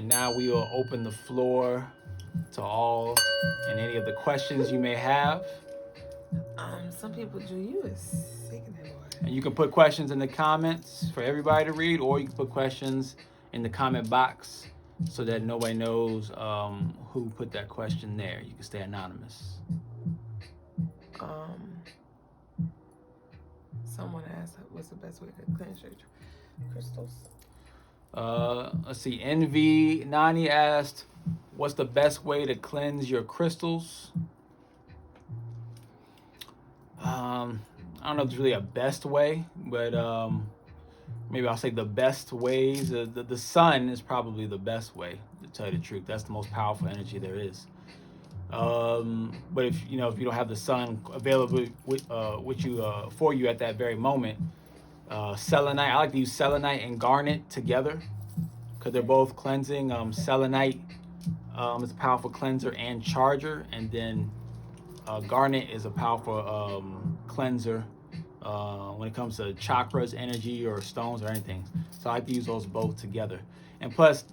now we will open the floor to all and any of the questions you may have. Some people, you is sick in that water. And you can put questions in the comments for everybody to read, or you can put questions in the comment box so that nobody knows who put that question there. You can stay anonymous. Someone asked, what's the best way to cleanse your crystals? Let's see. Envy Nani asked, what's the best way to cleanse your crystals? I don't know if there's really a best way, but maybe I'll say the best ways. The sun is probably the best way, to tell you the truth. That's the most powerful energy there is. But if you don't have the sun available with you for you at that very moment, selenite. I like to use selenite and garnet together because they're both cleansing. Selenite is a powerful cleanser and charger, and then garnet is a powerful cleanser when it comes to chakras, energy, or stones or anything. So I like to use those both together. And plus,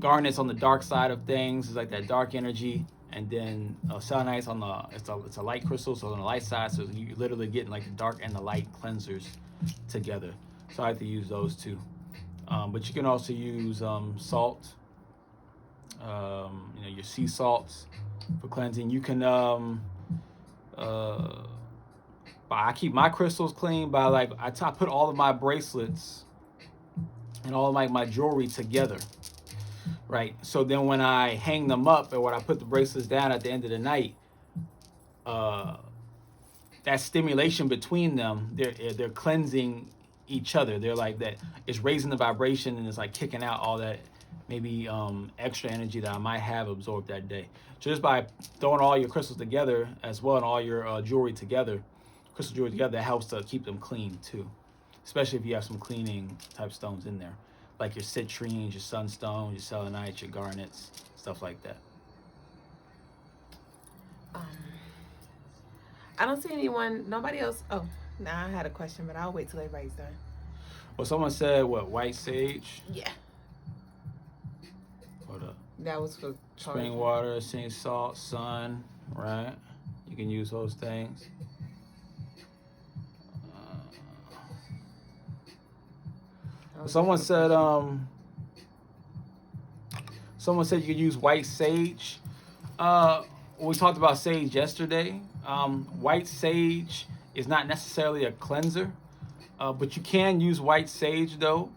garnet's on the dark side of things. It's like that dark energy. And then selenite's on it's a light crystal, so on the light side. So you're literally getting like the dark and the light cleansers together. So I like to use those two. But you can also use salt. Your sea salts for cleansing. You can I keep my crystals clean by I put all of my bracelets and all of my jewelry together, right? So then when I hang them up or when I put the bracelets down at the end of the night, that stimulation between them, they're cleansing each other. They're like that. It's raising the vibration and it's like kicking out all that maybe extra energy that I might have absorbed that day. So just by throwing all your crystals together as well and all your jewelry together, crystal jewelry together, that helps to keep them clean too. Especially if you have some cleaning type stones in there, like your citrines, your sunstones, your selenites, your garnets, stuff like that. I don't see anyone, nobody else. Oh, nah, I had a question, but I'll wait till everybody's done. Well, someone said, what, white sage? Yeah. Hold up. That was for spring water, sea salt, sun, right? You can use those things. Someone said you could use white sage. We talked about sage yesterday. White sage is not necessarily a cleanser, but you can use white sage though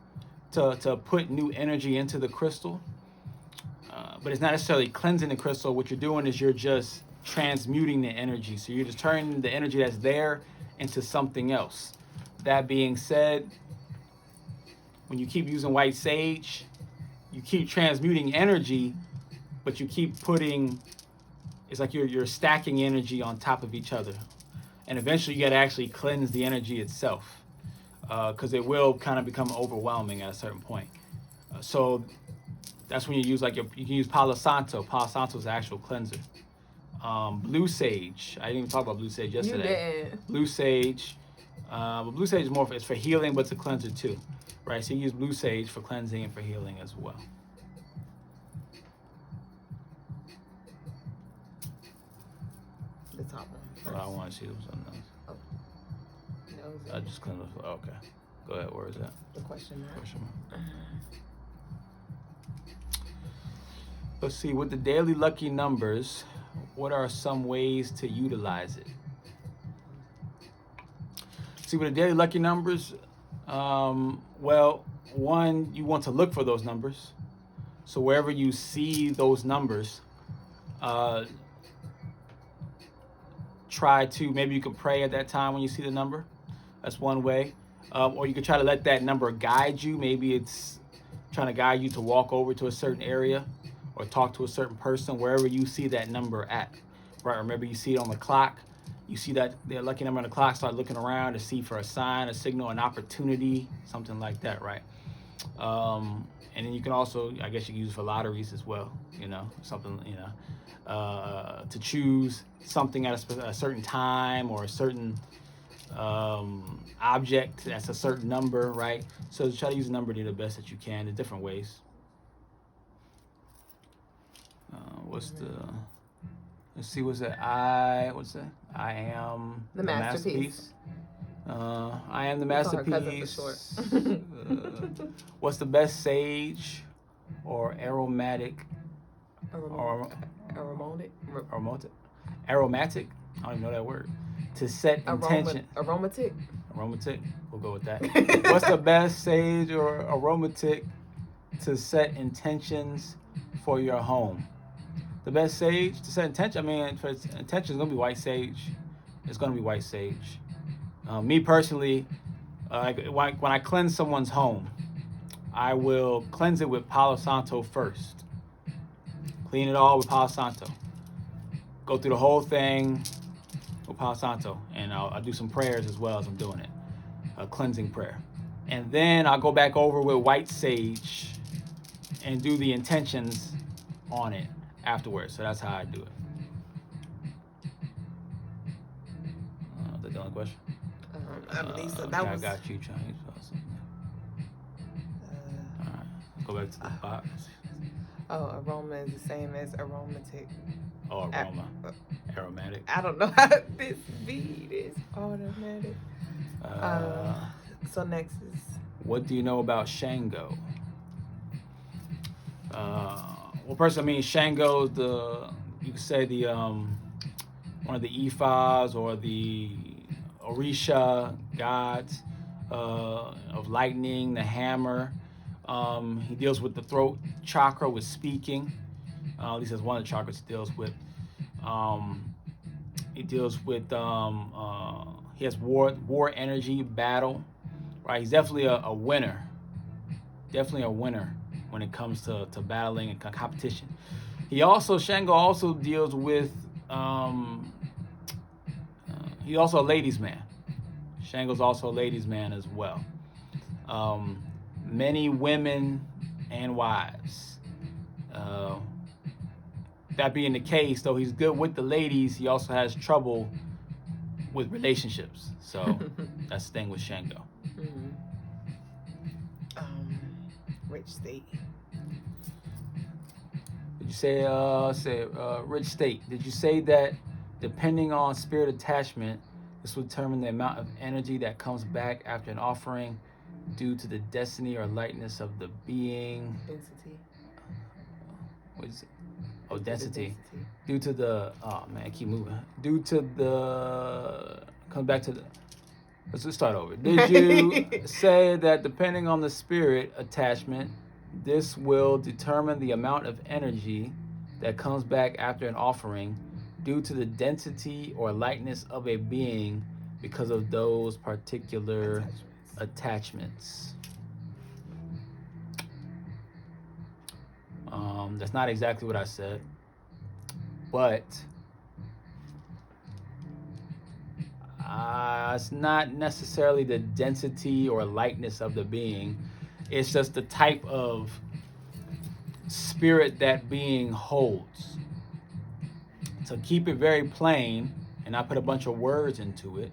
to put new energy into the crystal. But it's not necessarily cleansing the crystal. What you're doing is you're just transmuting the energy. So you're just turning the energy that's there into something else. That being said, when you keep using white sage, you keep transmuting energy, but you keep putting, it's like you're stacking energy on top of each other. And eventually you got to actually cleanse the energy itself because it will kind of become overwhelming at a certain point. So that's when you use you can use Palo Santo. Palo Santo is an actual cleanser. Blue sage. I didn't even talk about blue sage yesterday. You did. Blue sage. But blue sage is more it's for healing, but it's a cleanser too, right? So you use blue sage for cleansing and for healing as well. The top one. I want to see something else. Oh. I just cleaned the. Okay. Go ahead. Where is that? The question mark. Question mark. Let's see. With the daily lucky numbers, what are some ways to utilize it? See, with the daily lucky numbers, well, one, you want to look for those numbers. So wherever you see those numbers, try to, maybe you can pray at that time when you see the number. That's one way. Or you can try to let that number guide you. Maybe it's trying to guide you to walk over to a certain area or talk to a certain person, wherever you see that number at, right? Remember, you see it on the clock. You see that the lucky number on the clock, start looking around to see for a sign, a signal, an opportunity, something like that, right? And then you can also, I guess you can use it for lotteries as well, something, to choose something at a certain time or a certain object that's a certain number, right? So try to use a number to the best that you can in different ways. let's see, what's that? What's that? I am the masterpiece. I am the We call her cousin masterpiece. for short. What's the best sage or aromatic? Aromatic. Aromatic? I don't even know that word. To set intention. Aromatic. Aromatic. We'll go with that. What's the best sage or aromatic to set intentions for your home? The best sage to set intention. I mean, for intention is gonna be white sage. It's gonna be white sage. Me personally, when I cleanse someone's home, I will cleanse it with Palo Santo first. Clean it all with Palo Santo. Go through the whole thing with Palo Santo, and I'll do some prayers as well as I'm doing it, a cleansing prayer. And then I'll go back over with white sage and do the intentions on it afterwards. So that's how I do it. That's the only question. I believe so. I got you, Chinese. All right, go back to the box. Oh, aroma is the same as aromatic. Oh, aroma. Aromatic. I don't know how this beat is automatic. So next is. What do you know about Shango? Well, first, I mean, Shango is you could say the one of the Ifas or the Orisha gods of lightning, the hammer. He deals with the throat chakra with speaking. At least that's one of the chakras he deals with. He deals with he has war energy, battle. Right, he's definitely a winner. Definitely a winner when it comes to battling and competition. Shango also deals with he's also a ladies' man. Shango's also a ladies' man as well. Many women and wives. That being the case, though he's good with the ladies, he also has trouble with relationships. So that's the thing with Shango. Mm-hmm. Rich state. Did you say rich state? Did you say that depending on spirit attachment, this will determine the amount of energy that comes back after an offering due to the destiny or lightness of the being? Density. What is it? Oh, density. Due to the, oh man, I keep moving. Due to the, comes back to the, let's just start over. Did you say that depending on the spirit attachment, this will determine the amount of energy that comes back after an offering due to the density or lightness of a being because of those particular attachments? That's not exactly what I said, but it's not necessarily the density or lightness of the being. It's just the type of spirit that being holds. To keep it very plain, and I put a bunch of words into it,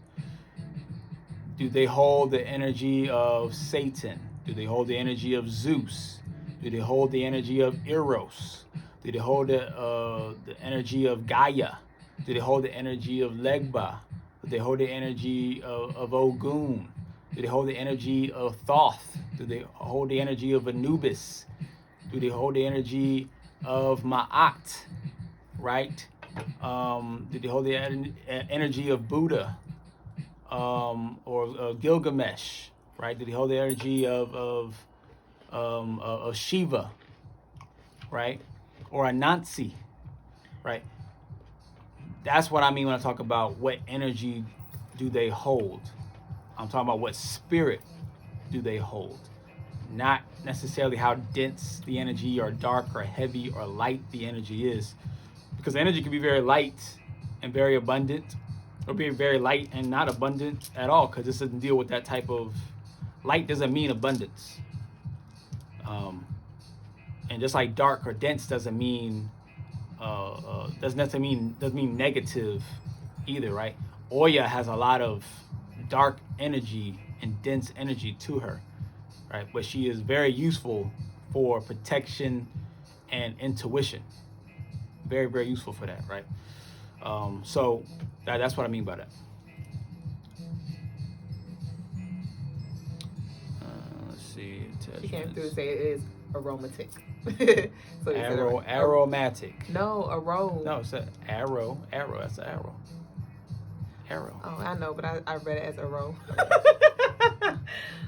do they hold the energy of Satan? Do they hold the energy of Zeus? Do they hold the energy of Eros? Do they hold the energy of Gaia? Do they hold the energy of Legba? Do they hold the energy of Ogun? Do they hold the energy of Thoth? Do they hold the energy of Anubis? Do they hold the energy of Ma'at? Right? Do they hold the energy of Buddha? Or Gilgamesh? Right? Do they hold the energy of Shiva? Right? Or Anansi? Right? That's what I mean when I talk about what energy do they hold. I'm talking about what spirit do they hold. Not necessarily how dense the energy or dark or heavy or light the energy is. Because energy can be very light and very abundant, or be very light and not abundant at all, because this doesn't deal with that type of light. Doesn't mean abundance. And just like dark or dense doesn't mean doesn't mean negative either, right? Oya has a lot of dark energy and dense energy to her, right? But she is very useful for protection and intuition. very, very useful for that, right? So that's what I mean by that. Let's see. She came through and say it is aromatic. So aromatic. No, arrow. No, it's an arrow. That's an arrow. Arrow. Oh, I know, but I read it as arrow.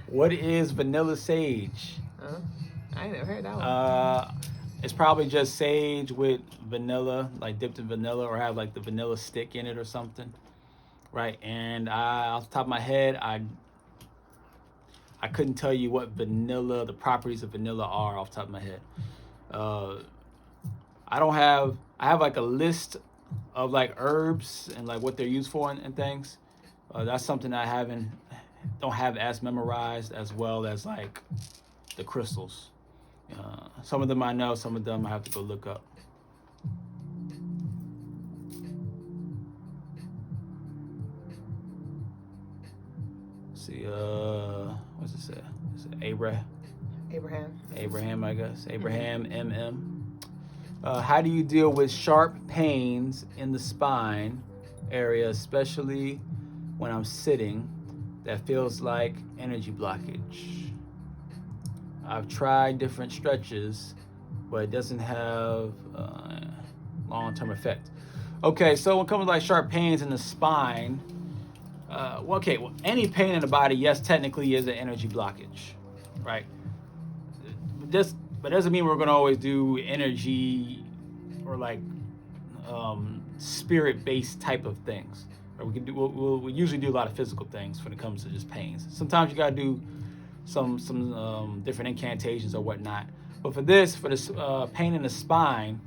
What is vanilla sage? I ain't never heard that one. It's probably just sage with vanilla, like dipped in vanilla, or have like the vanilla stick in it or something, right? And off the top of my head, I couldn't tell you what the properties of vanilla are off the top of my head. I have like a list of like herbs and like what they're used for and things. That's something I don't have as memorized as well as like the crystals. Some of them I know, some of them I have to go look up. Let's see, what's it say? Is it Abraham, I guess. Abraham, MM. How do you deal with sharp pains in the spine area, especially when I'm sitting, that feels like energy blockage? I've tried different stretches, but it doesn't have long-term effect. Okay, so when it comes to like sharp pains in the spine, any pain in the body, yes, technically is an energy blockage, right? But doesn't mean we're gonna always do energy or like spirit-based type of things. Or we usually do a lot of physical things when it comes to just pains. Sometimes you gotta do some different incantations or whatnot. But for this pain in the spine,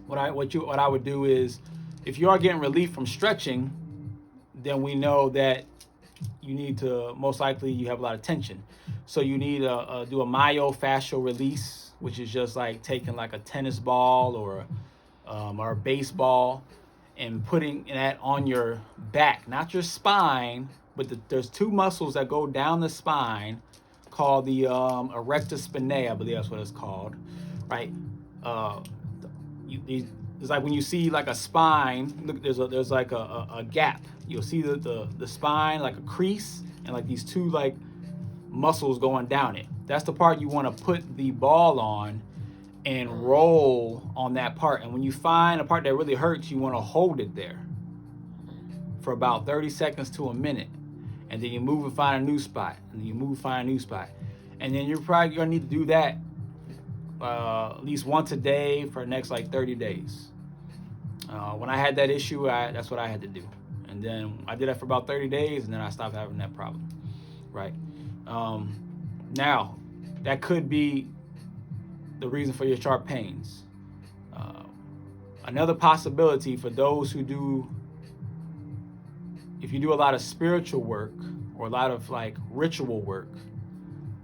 what I would do is, if you are getting relief from stretching, then we know that you need to, most likely you have a lot of tension. So you need to do a myofascial release, which is just like taking like a tennis ball or a baseball and putting that on your back, not your spine, but there's two muscles that go down the spine called the erector spinae, I believe that's what it's called, right? It's like when you see like a spine, look, there's like a gap. You'll see the spine, like a crease, and like these two like muscles going down it. That's the part you want to put the ball on and roll on that part. And when you find a part that really hurts, you want to hold it there for about 30 seconds to a minute. And then you move and find a new spot. And then you move and find a new spot. And then you're probably going to need to do that at least once a day for the next like 30 days. When I had that issue, that's what I had to do. And then I did that for about 30 days, and then I stopped having that problem, right? Now, that could be the reason for your sharp pains. Another possibility for those who do, if you do a lot of spiritual work or a lot of like ritual work,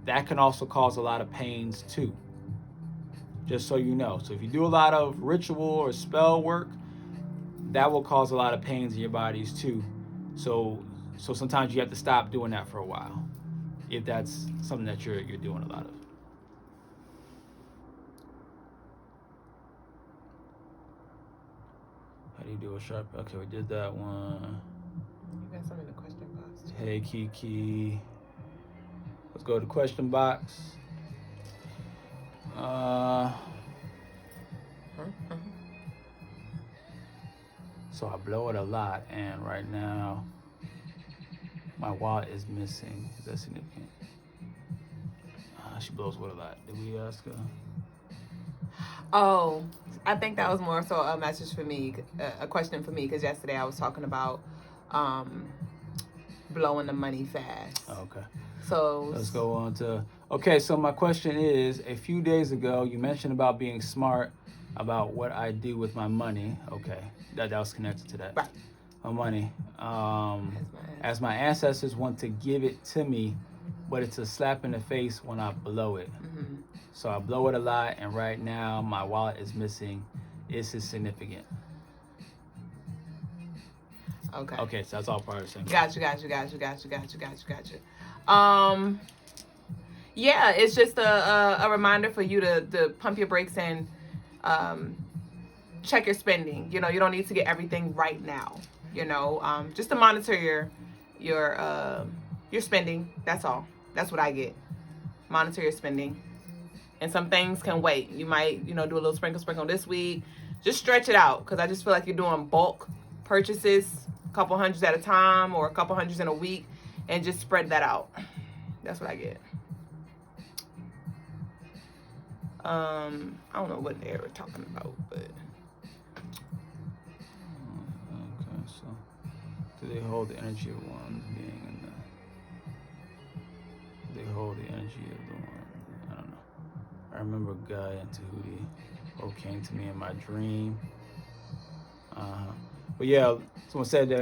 that can also cause a lot of pains too. Just so you know. So if you do a lot of ritual or spell work, that will cause a lot of pains in your bodies too. So sometimes you have to stop doing that for a while, if that's something that you're doing a lot of. How do you do a sharp? Okay, we did that one. You got some in the question box. Hey Kiki. Let's go to the question box. So I blow it a lot, and right now my wallet is missing. Is that significant? She blows with a lot. Did we ask her? Oh, I think that was more so a message for me, a question for me, because yesterday I was talking about blowing the money fast. Okay. So let's go on to, okay, so my question is, a few days ago you mentioned about being smart about what I do with my money. Okay, that was connected to that. Right. My money. As my ancestors want to give it to me, but it's a slap in the face when I blow it. Mm-hmm. So I blow it a lot, and right now my wallet is missing. Is it significant? Okay. Okay, so that's all part of the same. Gotcha. Yeah, it's just a reminder for you to pump your brakes and check your spending. You know, you don't need to get everything right now. You know, just to monitor your spending. That's all. That's what I get. Monitor your spending. And some things can wait. You might, you know, do a little sprinkle this week. Just stretch it out, because I just feel like you're doing bulk purchases, a couple hundreds at a time or a couple hundreds in a week, and just spread that out. That's what I get. I don't know what they were talking about, but. Okay, so do they hold the energy of one being in the? Do they hold the energy of the one? I don't know. I remember a guy in Tahuti who came to me in my dream. But yeah, someone said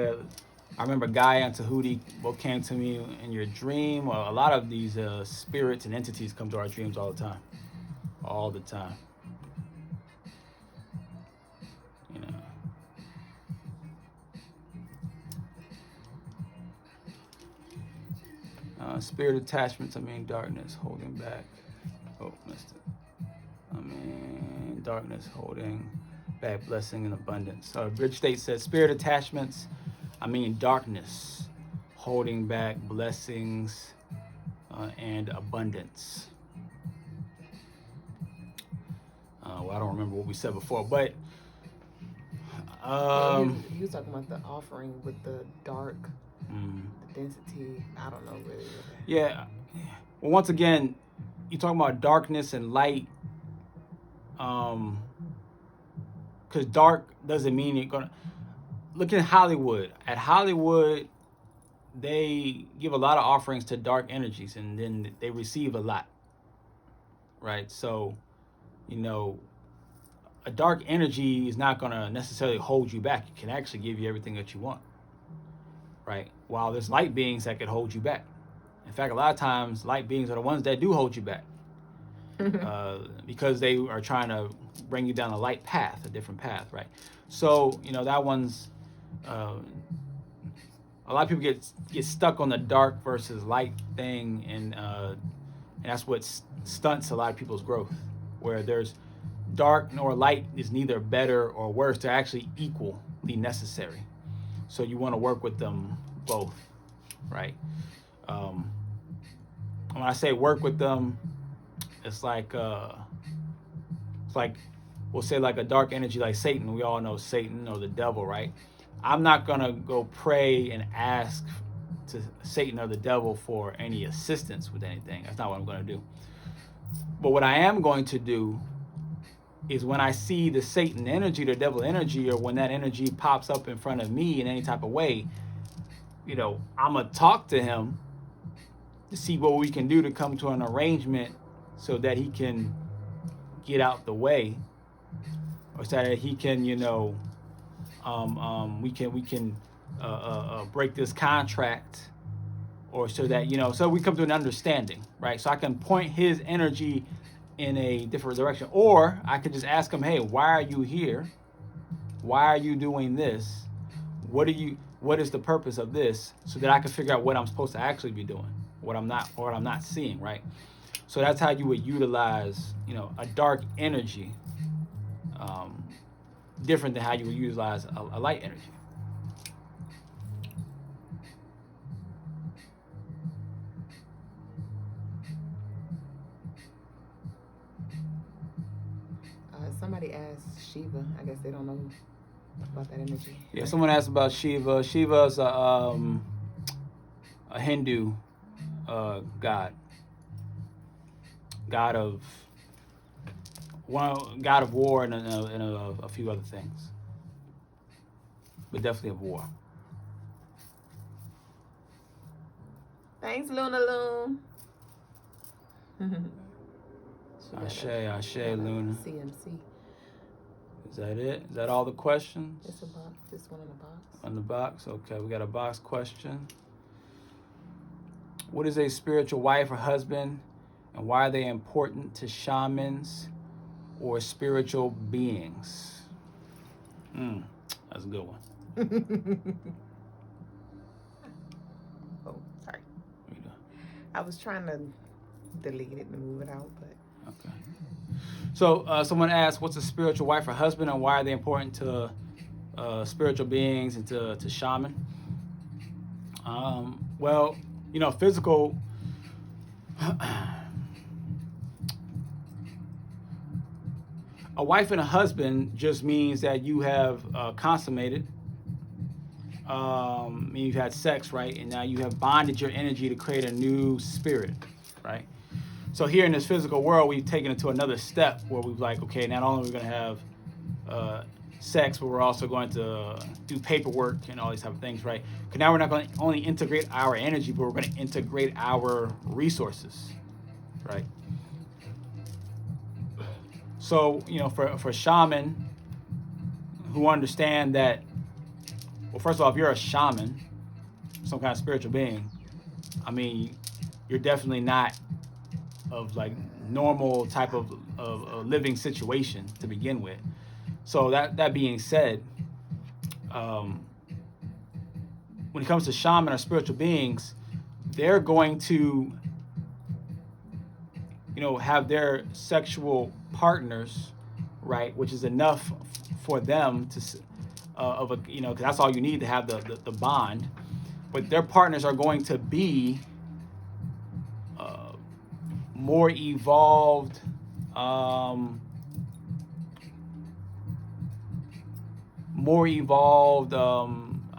I remember a guy in Tahuti what came to me in your dream. Well, a lot of these spirits and entities come to our dreams all the time. All the time. You know. Spirit attachments, darkness holding back. Oh, missed it. Darkness holding back blessing and abundance. Bridge State says spirit attachments, darkness holding back blessings and abundance. Well, I don't remember what we said before, but you was talking about the offering with the dark, the density. I don't know really. Yeah. Well, once again, you're talking about darkness and light. Because dark doesn't mean you're gonna look at Hollywood. At Hollywood, they give a lot of offerings to dark energies, and then they receive a lot. Right? So, you know, a dark energy is not gonna necessarily hold you back. It can actually give you everything that you want. Right? While there's light beings that could hold you back. In fact, a lot of times, light beings are the ones that do hold you back. Because they are trying to bring you down a light path, a different path, right? So, you know, that one's, a lot of people get stuck on the dark versus light thing, and that's what stunts a lot of people's growth, where there's dark nor light is neither better or worse. They're actually equally necessary. So you want to work with them both, right? When I say work with them, it's like we'll say like a dark energy like Satan. We all know Satan or the devil, right? I'm not gonna go pray and ask to Satan or the devil for any assistance with anything. That's not what I'm gonna do. But what I am going to do is when I see the Satan energy, the devil energy, or when that energy pops up in front of me in any type of way, you know, I'm gonna talk to him to see what we can do to come to an arrangement so that he can get out the way, or so that he can, you know, we can break this contract, or so that, you know, so we come to an understanding, right? So I can point his energy in a different direction, or I could just ask him, hey, why are you here? Why are you doing this? What is the purpose of this? So that I can figure out what I'm supposed to actually be doing, what I'm not seeing, right? So that's how you would utilize, you know, a dark energy, different than how you would utilize a light energy. Somebody asked Shiva. I guess they don't know about that energy. Yeah, someone asked about Shiva. Shiva's a Hindu god. God of war and a few other things, but definitely of war. Thanks, Luna Loon. Ashe, Luna. CMC. Is that it? Is that all the questions? It's a box. This one in the box. On the box? Okay, we got a box question. What is a spiritual wife or husband, and why are they important to shamans or spiritual beings? That's a good one. Oh, sorry. I was trying to delete it and move it out, but. Okay. So someone asked, what's a spiritual wife or husband, and why are they important to spiritual beings and to shaman? Well, physical. A wife and a husband just means that you have consummated. You've had sex, right? And now you have bonded your energy to create a new spirit, right? So here in this physical world, we've taken it to another step where we've like, okay, not only are we going to have sex, but we're also going to do paperwork and all these type of things, right? Because now we're not going to only integrate our energy, but we're going to integrate our resources, right? So, for shaman who understand that, well, first of all, if you're a shaman, some kind of spiritual being, I mean, you're definitely not of like normal type of living situation to begin with. So that being said, when it comes to shaman or spiritual beings, they're going to, have their sexual partners, right, which is enough for them to, because that's all you need to have the bond. But their partners are going to be more evolved, I'll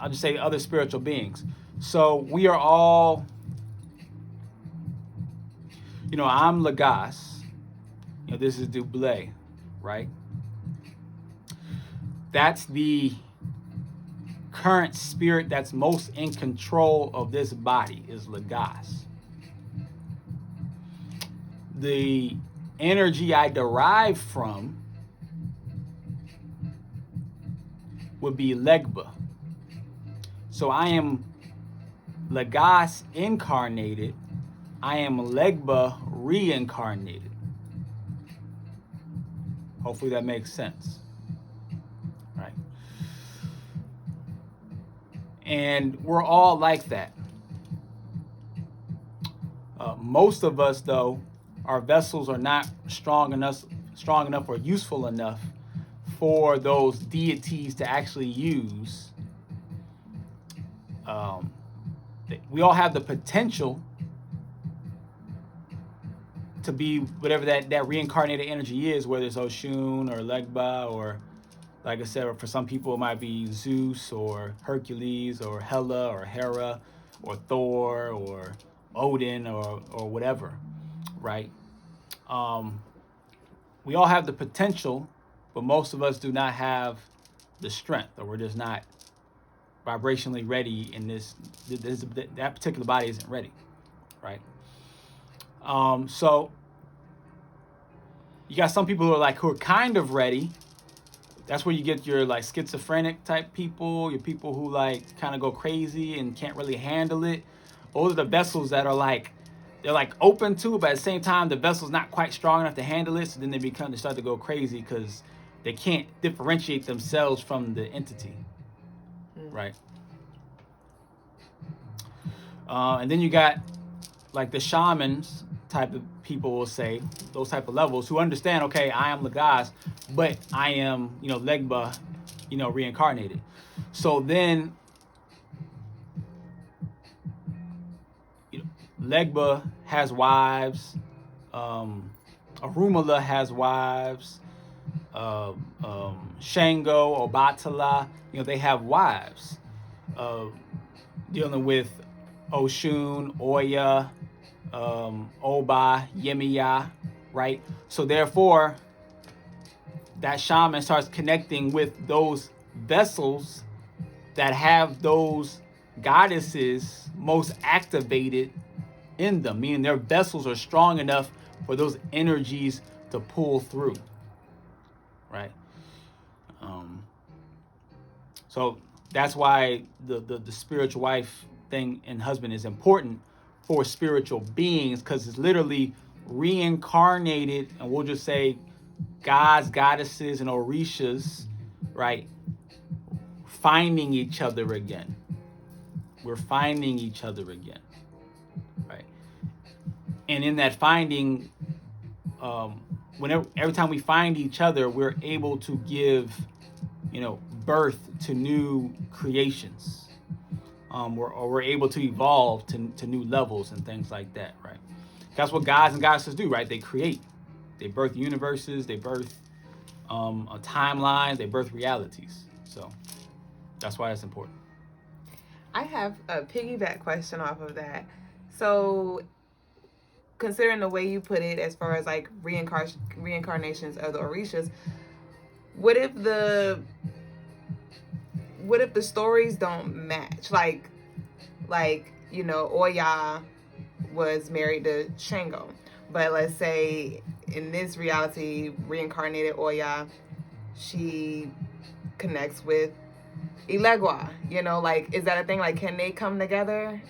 just say other spiritual beings. So we are all, I'm Logas, this is Duüblé, right? That's the current spirit that's most in control of this body is Logas. The energy I derive from would be Legba. So I am Logas incarnated. I am Legba reincarnated. Hopefully that makes sense. Right? And we're all like that. Most of us, though, our vessels are not strong enough or useful enough for those deities to actually use. We all have the potential to be whatever that reincarnated energy is, whether it's Oshun or Legba, or like I said, for some people it might be Zeus or Hercules or Hela or Hera or Thor or Odin or whatever, right? We all have the potential, but most of us do not have the strength, or we're just not vibrationally ready in that particular body isn't ready, right? So you got some people who are kind of ready. That's where you get your like schizophrenic type people, your people who like kind of go crazy and can't really handle it. Those are the vessels that are they're open to it, but at the same time the vessel's not quite strong enough to handle it, so then they start to go crazy because they can't differentiate themselves from the entity. Right. And then you got like the shamans type of people, will say, those type of levels, who understand, okay, I am Logas, but I am, Legba, reincarnated. So then Legba has wives, Arumala has wives, Shango, Obatala, they have wives, dealing with Oshun, Oya, Oba, Yemiya, right? So therefore, that shaman starts connecting with those vessels that have those goddesses most activated in them, meaning their vessels are strong enough for those energies to pull through, right? So that's why the spiritual wife thing and husband is important for spiritual beings, because it's literally reincarnated, and we'll just say gods, goddesses, and orishas, right? Finding each other again. We're finding each other again, right? And in that finding, every time we find each other, we're able to give, birth to new creations. We're able to evolve to new levels and things like that, right? That's what gods and goddesses do, right? They create. They birth universes. They birth timelines. They birth realities. So that's why it's important. I have a piggyback question off of that. So, considering the way you put it, as far as like reincarnations of the Orishas, what if the stories don't match? Like Oya was married to Shango, but let's say in this reality, reincarnated Oya, she connects with Ilegua. Like, is that a thing? Like, can they come together,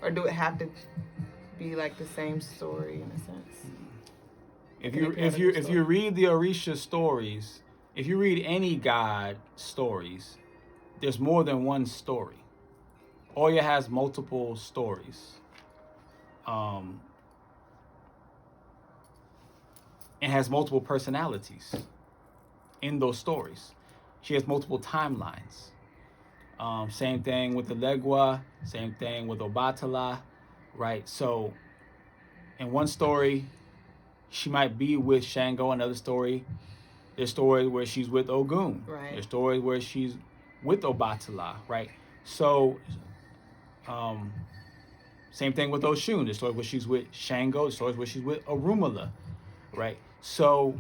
or do it have to be like the same story in a sense? If you read the Orisha stories, if you read any god stories, there's more than one story. Oya has multiple stories. And has multiple personalities in those stories. She has multiple timelines. Same thing with the Legua, same thing with Obatala, right? So in one story, she might be with Shango. Another story, there's stories where she's with Ogun. Right. There's stories where she's with Obatala, right? So same thing with Oshun. There's stories where she's with Shango. There's stories where she's with Orunmila, right? So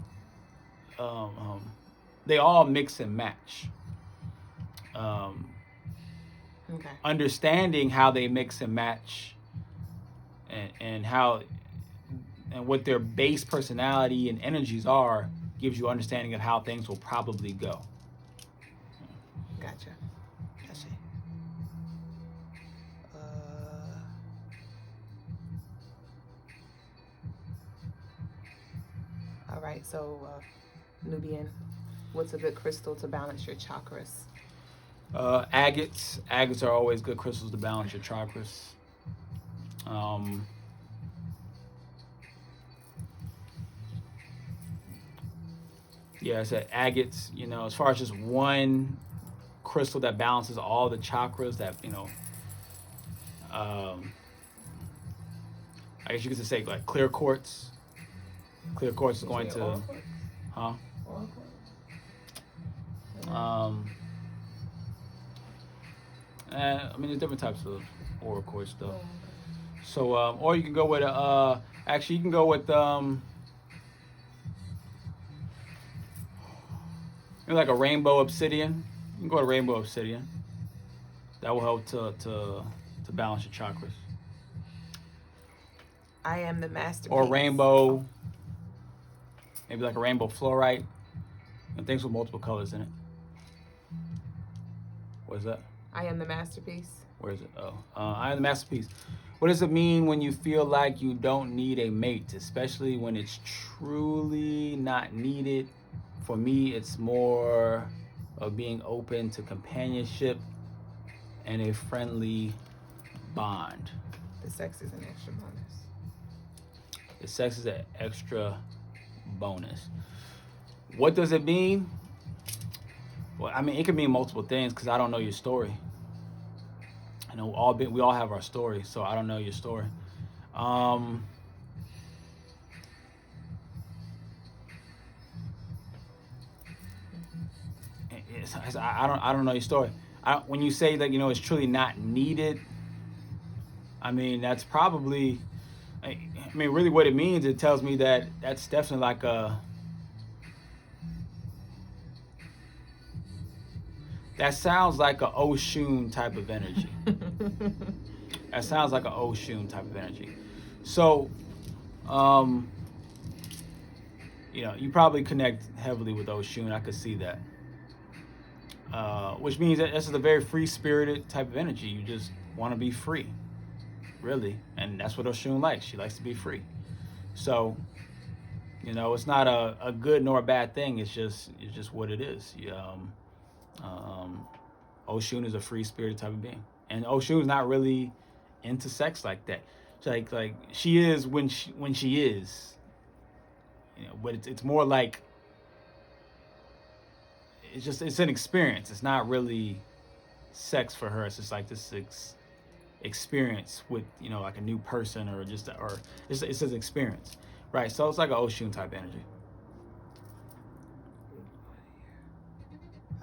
they all mix and match. Okay. Understanding how they mix and match, and what their base personality and energies are, gives you understanding of how things will probably go. Gotcha. All right. So, Nubian, what's a good crystal to balance your chakras? Agates. Agates are always good crystals to balance your chakras. Yeah, I said agates, as far as just one crystal that balances all the chakras, that, I guess you could say like clear quartz. Clear quartz is going to, huh? There's different types of aura quartz though. So, or you can go with actually you can go with like a rainbow obsidian. You can go with rainbow obsidian. That will help to balance your chakras. I am the masterpiece. Or rainbow, maybe like a rainbow fluorite, and things with multiple colors in it. What is that? I am the masterpiece. Where is it? Oh, I am the masterpiece. What does it mean when you feel like you don't need a mate, especially when it's truly not needed? For me, it's more of being open to companionship and a friendly bond. The sex is an extra bonus. The sex is an extra bonus. What does it mean? Well, it can mean multiple things because I don't know your story. I know we all have our story, so I don't know your story. I don't know your story. When you say that it's truly not needed, that's probably, really what it means. It tells me that that's definitely like that sounds like a Oshun type of energy. That sounds like an Oshun type of energy. So, you probably connect heavily with Oshun. I could see that. Which means that this is a very free-spirited type of energy. You just want to be free, really. And that's what Oshun likes. She likes to be free. So, it's not a good nor a bad thing. It's just what it is. Oshun is a free-spirited type of being. And Oshun is not really into sex like that. Like she is when she is. but it's more like it's an experience. It's not really sex for her. It's just like this experience with like a new person, or it's an experience, right? So it's like an Oshun type energy.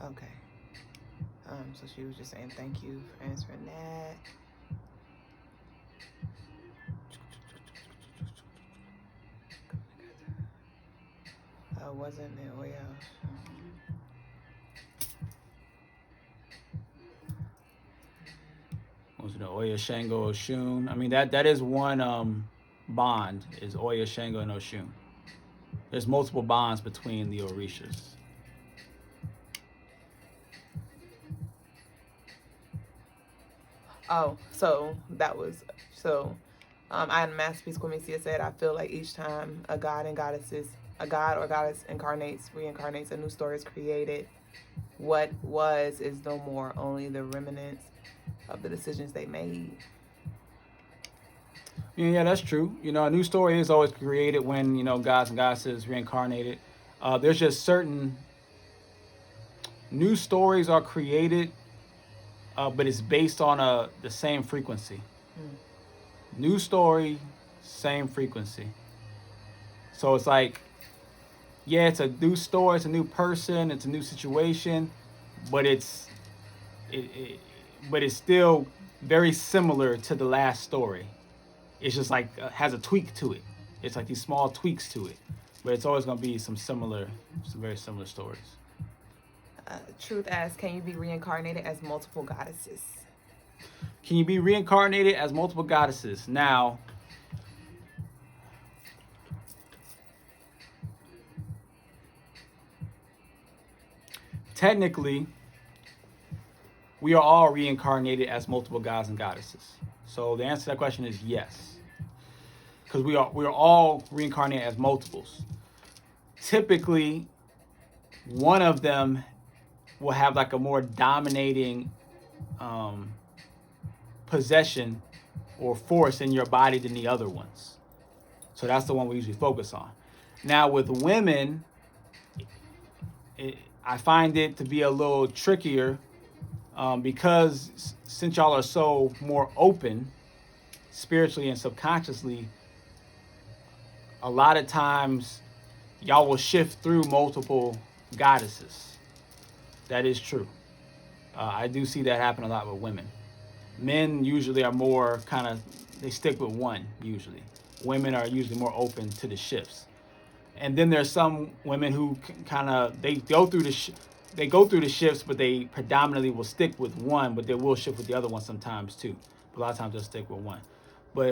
Okay. So she was just saying thank you for answering that. Wasn't it Oya? Was it Oya, Shango, Oshun? I mean, that is one bond, is Oya, Shango, and Oshun. There's multiple bonds between the Orishas. Oh, so that was I had a masterpiece. Quamicia said, I feel like each time a god or goddess reincarnates, a new story is created. What was is no more, only the remnants of the decisions they made. Yeah, that's true. A new story is always created when gods and goddesses reincarnated. There's just certain new stories are created, but it's based on the same frequency. New story, same frequency. So it's like, yeah, it's a new story, it's a new person, it's a new situation, but it's still very similar to the last story. It's just like has a tweak to it. It's like these small tweaks to it, but it's always going to be some very similar stories. Truth asks, can you be reincarnated as multiple goddesses? Can you be reincarnated as multiple goddesses? Now, technically, we are all reincarnated as multiple gods and goddesses. So the answer to that question is yes, because we are all reincarnated as multiples. Typically, one of them will have like a more dominating possession or force in your body than the other ones. So that's the one we usually focus on. Now with women, I find it to be a little trickier because since y'all are so more open spiritually and subconsciously, a lot of times y'all will shift through multiple goddesses. That is true. I do see that happen a lot with women. Men usually are more they stick with one usually. Women are usually more open to the shifts. And then there's some women who they go through the shifts, but they predominantly will stick with one, but they will shift with the other one sometimes too. But a lot of times they'll stick with one. But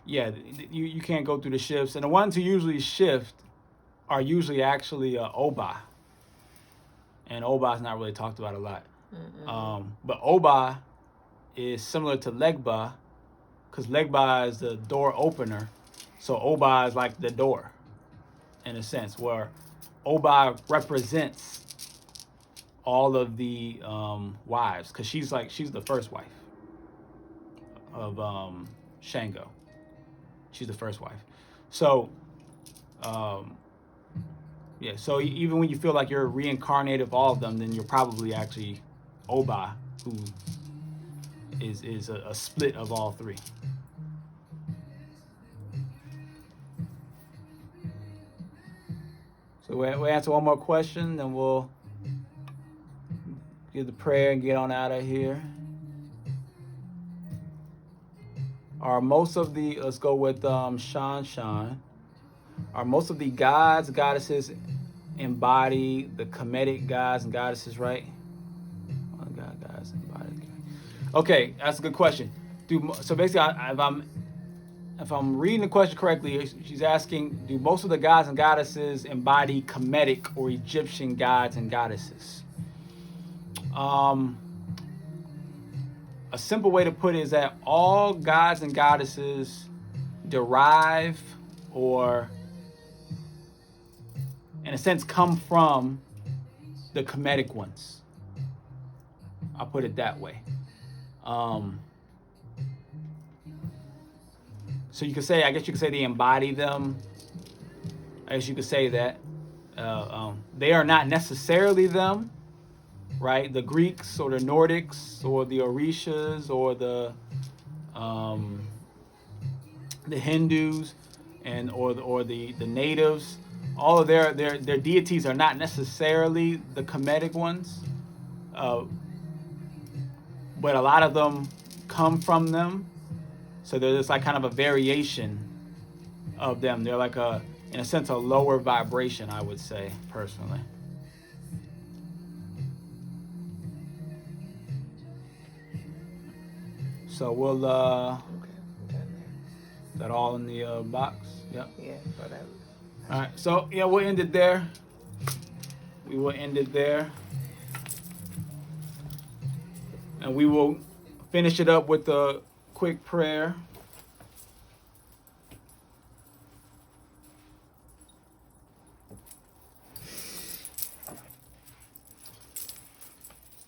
yeah, you can't go through the shifts. And the ones who usually shift are usually actually Oba. And Oba is not really talked about a lot. But Oba is similar to Legba, because Legba is the door opener. So Oba is like the door, in a sense, where Oba represents all of the wives, because she's the first wife of Shango. She's the first wife. So yeah, so even when you feel like you're reincarnated of all of them, then you're probably actually Oba, who is a split of all three. So we'll answer one more question, then we'll give the prayer and get on out of here. Let's go with Sean. Are most of the gods, goddesses embody the Kemetic gods and goddesses, right? Gods embody. Okay, that's a good question. So basically, if I'm reading the question correctly, she's asking, do most of the gods and goddesses embody Kemetic or Egyptian gods and goddesses? A simple way to put it is that all gods and goddesses derive, or in a sense come from, the Kemetic ones. I'll put it that way. So I guess you could say they embody them, I guess you could say that. They are not necessarily them, right? The Greeks or the Nordics or the Orishas or the Hindus or the natives. All of their deities are not necessarily the Kemetic ones, but a lot of them come from them. So they're just like kind of a variation of them. They're like in a sense, a lower vibration, I would say, personally. So we'll Okay, is that all in the box? Yep. yeah, so that. All right. So yeah, we'll end it there. We will end it there, and we will finish it up with a quick prayer.